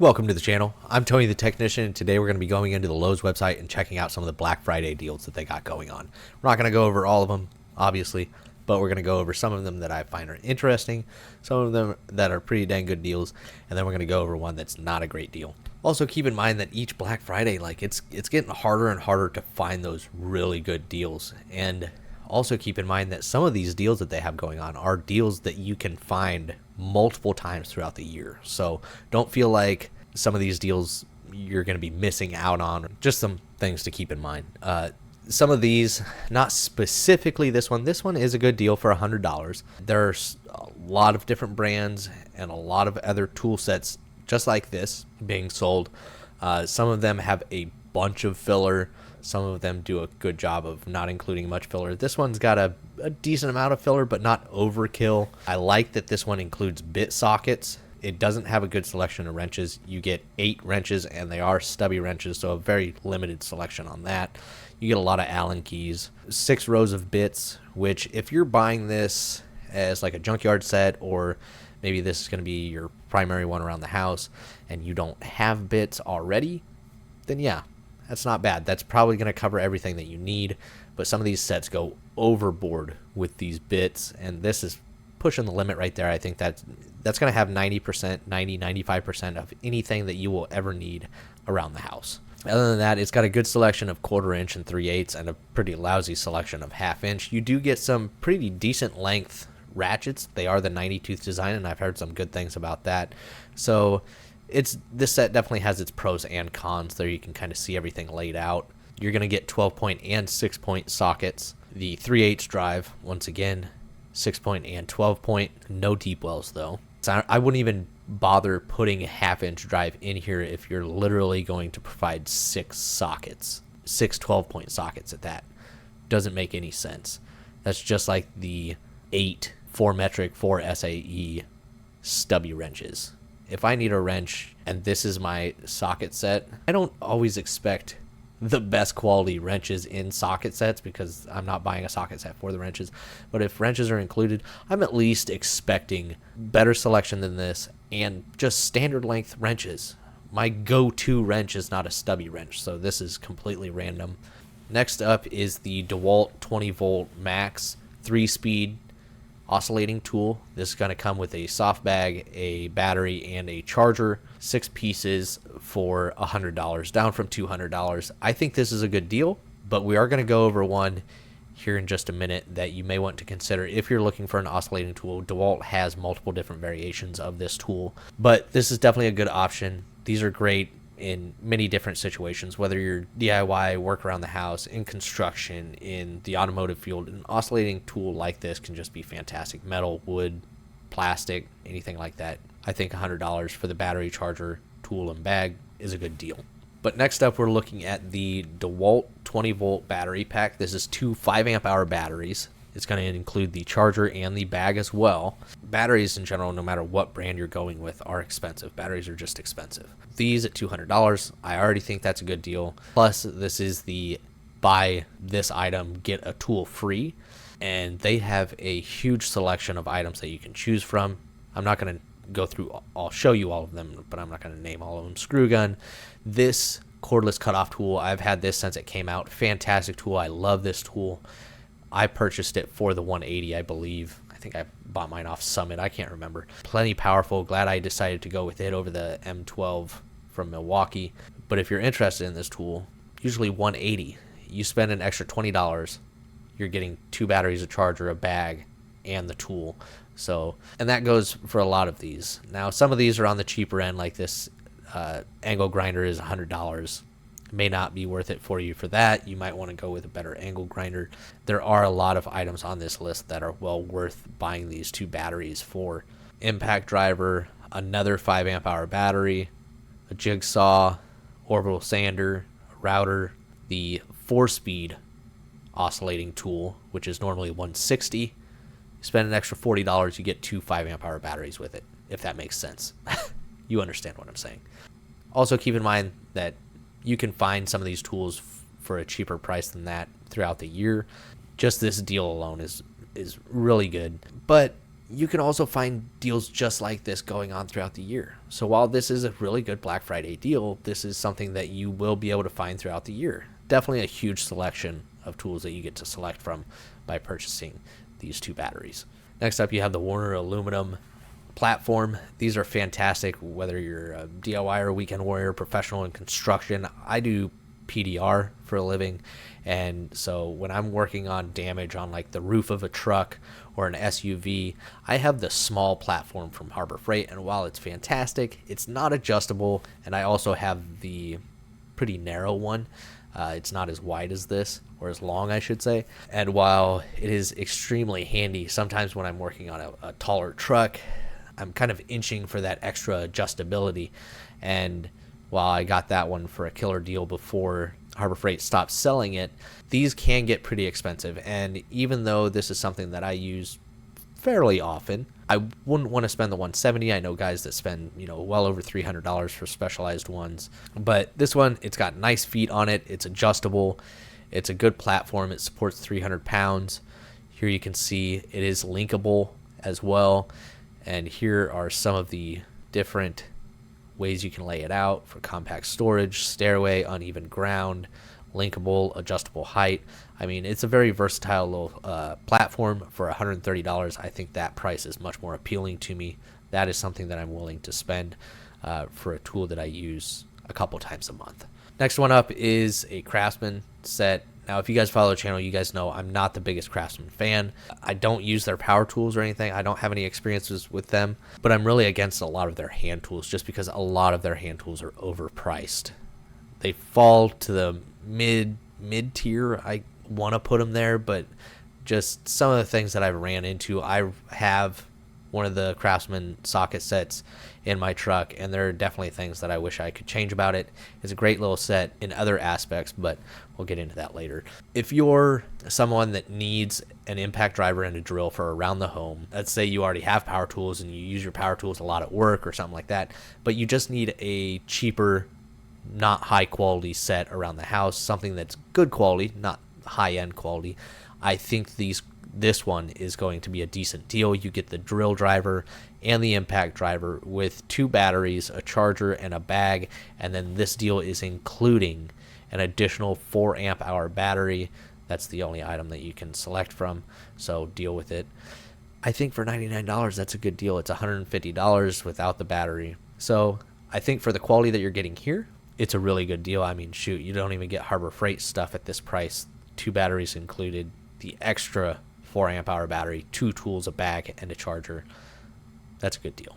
Welcome to the channel. I'm Tony the Technician, and today we're going to be going into the Lowe's website and checking out some of the Black Friday deals that they got going on. We're not going to go over all of them, obviously, but we're going to go over some of them that I find are interesting, some of them that are pretty dang good deals, and then we're going to go over one that's not a great deal. Also, keep in mind that each Black Friday, it's getting harder and harder to find those really good deals. And also keep in mind that some of these deals that they have going on are deals that you can find multiple times throughout the year. So don't feel like some of these deals you're going to be missing out on. Just some things to keep in mind. Some of these, not specifically this one is a good deal for $100. There's a lot of different brands and a lot of other tool sets just like this being sold. Some of them have a bunch of filler. Some of them do a good job of not including much filler. This one's got a decent amount of filler, but not overkill. I like that this one includes bit sockets. It doesn't have a good selection of wrenches. You get 8 wrenches, and they are stubby wrenches, so a very limited selection on that. You get a lot of Allen keys. 6 rows of bits, which if you're buying this as like a junkyard set, or maybe this is going to be your primary one around the house, and you don't have bits already, then yeah, that's not bad. That's probably going to cover everything that you need, but some of these sets go overboard with these bits, and this is pushing the limit right there. I think that's going to have 95% of anything that you will ever need around the house. Other than that, it's got a good selection of 1/4 inch and 3/8 and a pretty lousy selection of 1/2 inch. You do get some pretty decent length ratchets. They are the 90 tooth design, and I've heard some good things about that. So this set definitely has its pros and cons. There you can kind of see everything laid out. You're going to get 12-point and 6-point sockets. The 3/8 drive, once again, 6-point and 12-point. No deep wells though. So I wouldn't even bother putting a 1/2 inch drive in here if you're literally going to provide 6 sockets, 6 12-point sockets at that. Doesn't make any sense. That's just like the 8 4-metric 4 SAE stubby wrenches. If I need a wrench and this is my socket set, I don't always expect the best quality wrenches in socket sets because I'm not buying a socket set for the wrenches. But if wrenches are included, I'm at least expecting better selection than this and just standard length wrenches. My go-to wrench is not a stubby wrench, so this is completely random. Next up is the DeWalt 20-volt max 3-speed oscillating tool. This is going to come with a soft bag, a battery, and a charger. 6 pieces for $100, down from $200. I think this is a good deal, but we are going to go over one here in just a minute that you may want to consider if you're looking for an oscillating tool. DeWalt has multiple different variations of this tool, but this is definitely a good option. These are great in many different situations, whether you're DIY, work around the house, in construction, in the automotive field. An oscillating tool like this can just be fantastic. Metal, wood, plastic, anything like that. I think $100 for the battery, charger, tool, and bag is a good deal. But next up, we're looking at the DeWalt 20-volt battery pack. This is 2 5-amp-hour batteries. It's going to include the charger and the bag as well. Batteries in general, no matter what brand you're going with, are expensive. Batteries are just expensive. These at $200, I already think that's a good deal. Plus, this is the buy this item, get a tool free. And they have a huge selection of items that you can choose from. I'm not going to go through, I'll show you all of them, but I'm not going to name all of them. Screw gun. This cordless cutoff tool, I've had this since it came out. Fantastic tool. I love this tool. I purchased it for the 180, I believe. I think I bought mine off Summit. I can't remember. Plenty powerful. Glad I decided to go with it over the M12 from Milwaukee. But if you're interested in this tool, usually 180. You spend an extra $20, you're getting 2 batteries, a charger, a bag, and the tool. So, and that goes for a lot of these. Now, some of these are on the cheaper end, like this angle grinder is $100. May not be worth it for you for that. You might want to go with a better angle grinder. There are a lot of items on this list that are well worth buying these 2 batteries for. Impact driver, another 5-amp-hour battery, a jigsaw, orbital sander, a router, the 4-speed oscillating tool, which is normally $160. You spend an extra $40, you get 2 5-amp-hour batteries with it, if that makes sense. You understand what I'm saying. Also keep in mind that you can find some of these tools for a cheaper price than that throughout the year. Just this deal alone is really good. But you can also find deals just like this going on throughout the year. So while this is a really good Black Friday deal, this is something that you will be able to find throughout the year. Definitely a huge selection of tools that you get to select from by purchasing these 2 batteries. Next up, you have the Warner aluminum platform. These are fantastic, whether you're a DIY weekend warrior, professional in construction. I do PDR for a living, and so when I'm working on damage on like the roof of a truck or an SUV, I have the small platform from Harbor Freight, and while it's fantastic, it's not adjustable, and I also have the pretty narrow one. It's not as wide as this, or as long, I should say. And while it is extremely handy, sometimes when I'm working on a taller truck, I'm kind of inching for that extra adjustability. And while I got that one for a killer deal before Harbor Freight stopped selling it, these can get pretty expensive. And even though this is something that I use fairly often, I wouldn't want to spend the $170. I know guys that spend, well over $300 for specialized ones. But this one, it's got nice feet on it. It's adjustable. It's a good platform. It supports 300 pounds. Here you can see it is linkable as well. And here are some of the different ways you can lay it out for compact storage, stairway, uneven ground, linkable, adjustable height. I mean, it's a very versatile little platform for $130. I think that price is much more appealing to me. That is something that I'm willing to spend for a tool that I use a couple times a month. Next one up is a Craftsman set. Now, if you guys follow the channel, you guys know I'm not the biggest Craftsman fan. I don't use their power tools or anything. I don't have any experiences with them, but I'm really against a lot of their hand tools just because a lot of their hand tools are overpriced. They fall to the mid tier. I want to put them there, but just some of the things that I've ran into, I have one of the Craftsman socket sets in my truck, and there are definitely things that I wish I could change about it. It's a great little set in other aspects, but we'll get into that later. If you're someone that needs an impact driver and a drill for around the home, let's say you already have power tools and you use your power tools a lot at work or something like that, but you just need a cheaper, not high quality set around the house, something that's good quality, not high end quality, I think this one is going to be a decent deal. You get the drill driver and the impact driver with 2 batteries, a charger, and a bag, and then this deal is including an additional 4 amp hour battery. That's the only item that you can select from, so deal with it. I think for $99, that's a good deal. It's $150 without the battery. So I think for the quality that you're getting here, it's a really good deal. I mean, shoot, you don't even get Harbor Freight stuff at this price. 2 batteries included, the extra 4 amp hour battery, 2 tools, a bag, and a charger. That's a good deal.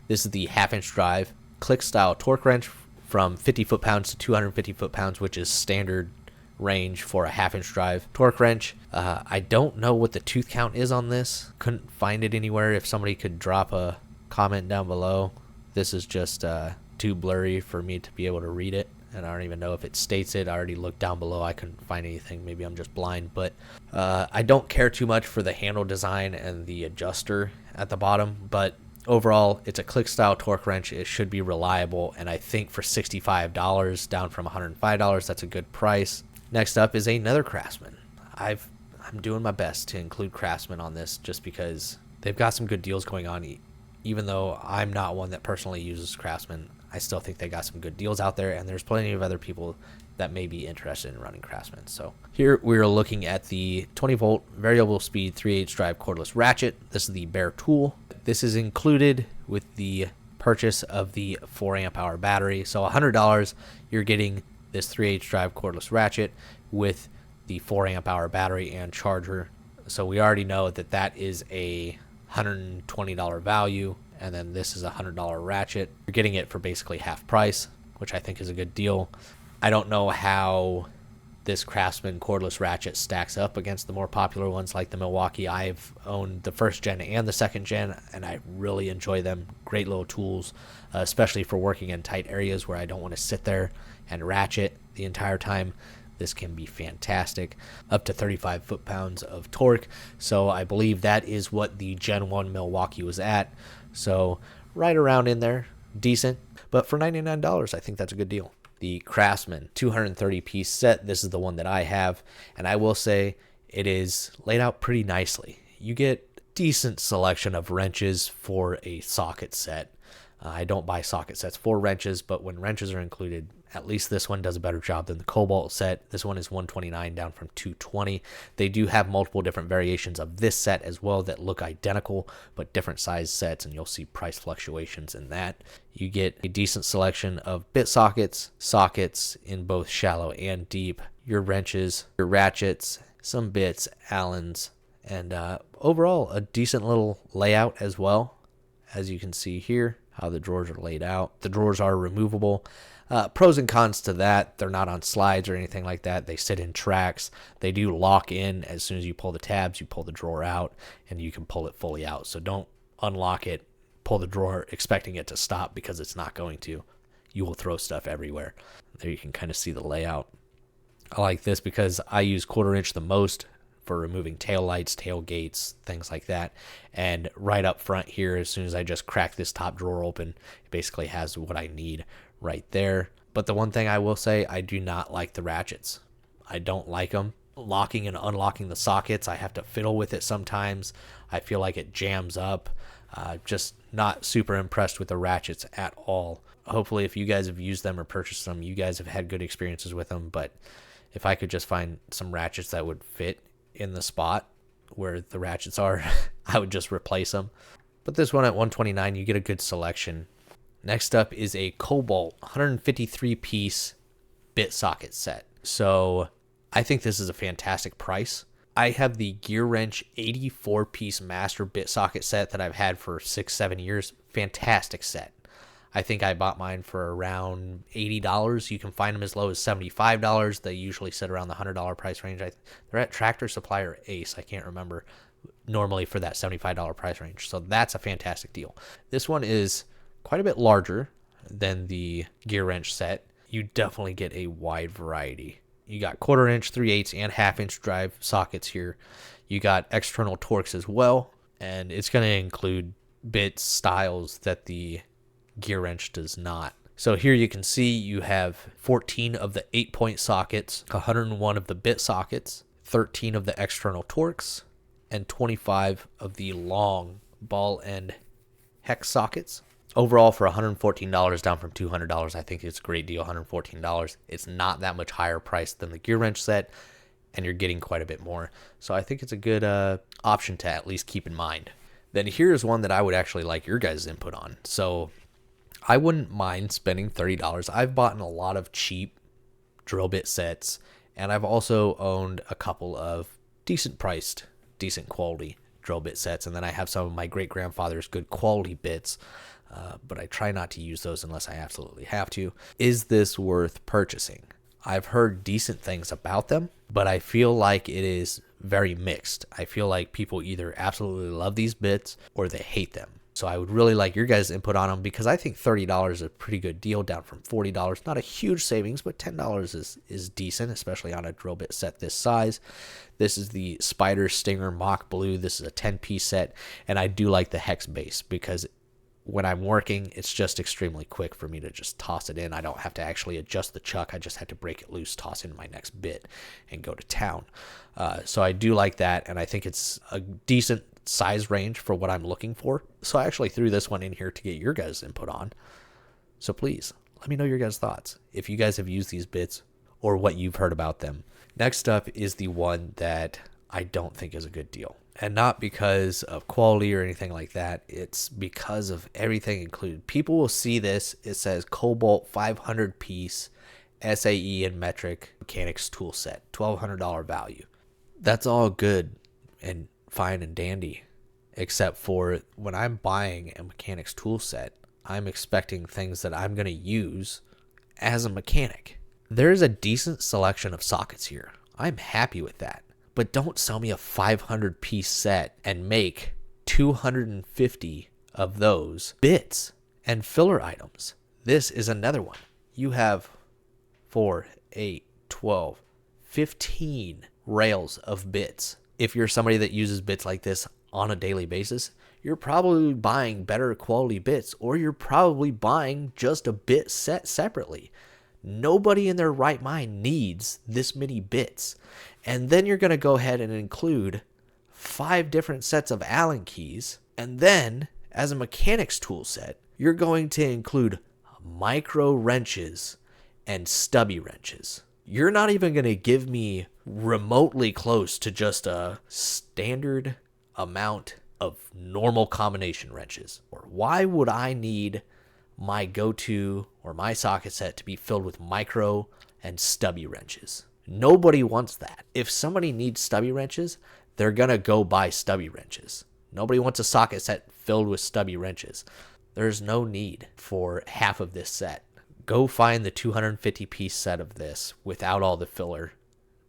This is the 1/2 inch drive click style torque wrench from 50 foot-pounds to 250 foot-pounds, which is standard range for a 1/2 inch drive torque wrench. I don't know what the tooth count is on this. Couldn't find it anywhere. If somebody could drop a comment down below. This is just too blurry for me to be able to read it, and I don't even know if it states it. I already looked down below. I couldn't find anything. Maybe I'm just blind, but I don't care too much for the handle design and the adjuster at the bottom, but overall, it's a click style torque wrench. It should be reliable, and I think for $65, down from $105, that's a good price. Next up is another Craftsman. I'm doing my best to include Craftsman on this just because they've got some good deals going on. Even though I'm not one that personally uses Craftsman, I still think they got some good deals out there, and there's plenty of other people that may be interested in running Craftsman. So here we're looking at the 20 volt variable speed 3/8 drive cordless ratchet. This is the bare tool. This is included with the purchase of the 4 amp hour battery. So $100, you're getting this 3/8 drive cordless ratchet with the 4 amp hour battery and charger. So we already know that that is a $120 value, and then this is a $100 ratchet. You're getting it for basically half price, which I think is a good deal. I don't know how this Craftsman cordless ratchet stacks up against the more popular ones like the Milwaukee. I've owned the 1st gen and the 2nd gen, and I really enjoy them. Great little tools, especially for working in tight areas where I don't want to sit there and ratchet the entire time. This can be fantastic, up to 35 foot-pounds of torque. So I believe that is what the Gen 1 Milwaukee was at. So right around in there, decent. But for $99, I think that's a good deal. The Craftsman 230-piece set, this is the one that I have. And I will say it is laid out pretty nicely. You get decent selection of wrenches for a socket set. I don't buy socket sets for wrenches, but when wrenches are included, at least this one does a better job than the Cobalt set. This one is $129 down from $220. They do have multiple different variations of this set as well that look identical, but different size sets, and you'll see price fluctuations in that. You get a decent selection of bit sockets, sockets in both shallow and deep, your wrenches, your ratchets, some bits, Allens, and overall a decent little layout as well. As you can see here, how the drawers are laid out. The drawers are removable. Pros and cons to that, they're not on slides or anything like that. They sit in tracks. They do lock in. As soon as you pull the tabs, you pull the drawer out, and you can pull it fully out. So don't unlock it, pull the drawer, expecting it to stop, because it's not going to. You will throw stuff everywhere. There you can kind of see the layout. I like this because I use 1/4 inch the most for removing tail lights, tailgates, things like that. And right up front here, as soon as I just crack this top drawer open, it basically has what I need right there. But the one thing I will say, I do not like the ratchets. I don't like them. Locking and unlocking the sockets, I have to fiddle with it sometimes. I feel like it jams up. Just not super impressed with the ratchets at all. Hopefully, if you guys have used them or purchased them, you guys have had good experiences with them. But if I could just find some ratchets that would fit in the spot where the ratchets are, I would just replace them. But this one at $129, you get a good selection. Next up is a Cobalt 153 piece bit socket set. So I think this is a fantastic price. I have the Gear Wrench 84 piece master bit socket set that I've had for 6-7 years. Fantastic set. I think I bought mine for around $80. You can find them as low as $75. They usually sit around the $100 price range. They're at Tractor Supply or Ace. I can't remember. Normally for that $75 price range. So that's a fantastic deal. This one is quite a bit larger than the Gear Wrench set. You definitely get a wide variety. You got 1/4 inch, 3/8, and 1/2 inch drive sockets here. You got external Torx as well. And it's going to include bits, styles that the Gear Wrench does not. So here you can see you have 14 of the 8-point sockets, 101 of the bit sockets, 13 of the external Torx, and 25 of the long ball end hex sockets. Overall, for $114 down from $200, I think it's a great deal. $114. It's not that much higher price than the Gear Wrench set, and you're getting quite a bit more. So I think it's a good option to at least keep in mind. Then here's one that I would actually like your guys' input on. So I wouldn't mind spending $30. I've bought a lot of cheap drill bit sets, and I've also owned a couple of decent priced, decent quality drill bit sets, and then I have some of my great-grandfather's good quality bits, but I try not to use those unless I absolutely have to. Is this worth purchasing? I've heard decent things about them, but I feel like it is very mixed. I feel like people either absolutely love these bits or they hate them. So I would really like your guys' input on them, because I think $30 is a pretty good deal down from $40. Not a huge savings, but $10 is decent, especially on a drill bit set this size. This is the Spider Stinger Mock Blue. This is a 10-piece set, and I do like the hex base because when I'm working, it's just extremely quick for me to just toss it in. I don't have to actually adjust the chuck. I just have to break it loose, toss in my next bit, and go to town. So I do like that, and I think it's a decent size range for what I'm looking for. So I actually threw this one in here to get your guys' input on. So please, let me know your guys' thoughts, if you guys have used these bits or what you've heard about them. Next up is the one that I don't think is a good deal. And not because of quality or anything like that. It's because of everything included. People will see this. It says Cobalt 500 piece SAE and metric mechanics tool set, $1,200 value. That's all good and fine and dandy, except for when I'm buying a mechanics tool set, I'm expecting things that I'm going to use as a mechanic. There's a decent selection of sockets here. I'm happy with that. But don't sell me a 500 piece set and make 250 of those bits and filler items. This is another one. You have 4, 8, 12, 15 rails of bits. If you're somebody that uses bits like this on a daily basis, you're probably buying better quality bits, or you're probably buying just a bit set separately. Nobody in their right mind needs this many bits. And then you're going to go ahead and include 5 different sets of Allen keys. And then, as a mechanics tool set, you're going to include micro wrenches and stubby wrenches. You're not even going to give me remotely close to just a standard amount of normal combination wrenches. Or why would I need my go-to or my socket set to be filled with micro and stubby wrenches? Nobody wants that. If somebody needs stubby wrenches, they're going to go buy stubby wrenches. Nobody wants a socket set filled with stubby wrenches. There's no need for half of this set. Go find the 250 piece set of this without all the filler.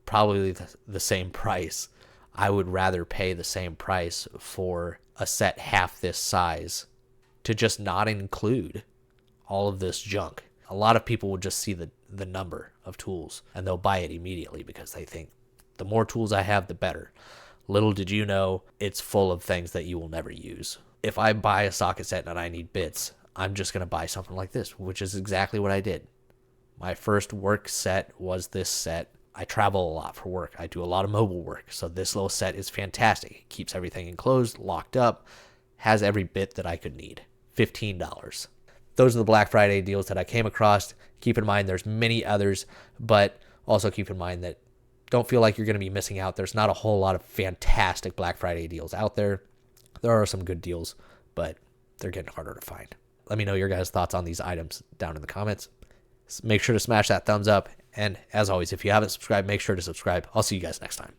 Probably the same price. I would rather pay the same price for a set half this size to just not include all of this junk. A lot of people will just see the number of tools and they'll buy it immediately because they think the more tools I have, the better. Little did you know, it's full of things that you will never use. If I buy a socket set and I need bits, I'm just going to buy something like this, which is exactly what I did. My first work set was this set. I travel a lot for work. I do a lot of mobile work. So this little set is fantastic. It keeps everything enclosed, locked up, has every bit that I could need. $15. Those are the Black Friday deals that I came across. Keep in mind there's many others, but also keep in mind that don't feel like you're going to be missing out. There's not a whole lot of fantastic Black Friday deals out there. There are some good deals, but they're getting harder to find. Let me know your guys' thoughts on these items down in the comments. Make sure to smash that thumbs up. And as always, if you haven't subscribed, make sure to subscribe. I'll see you guys next time.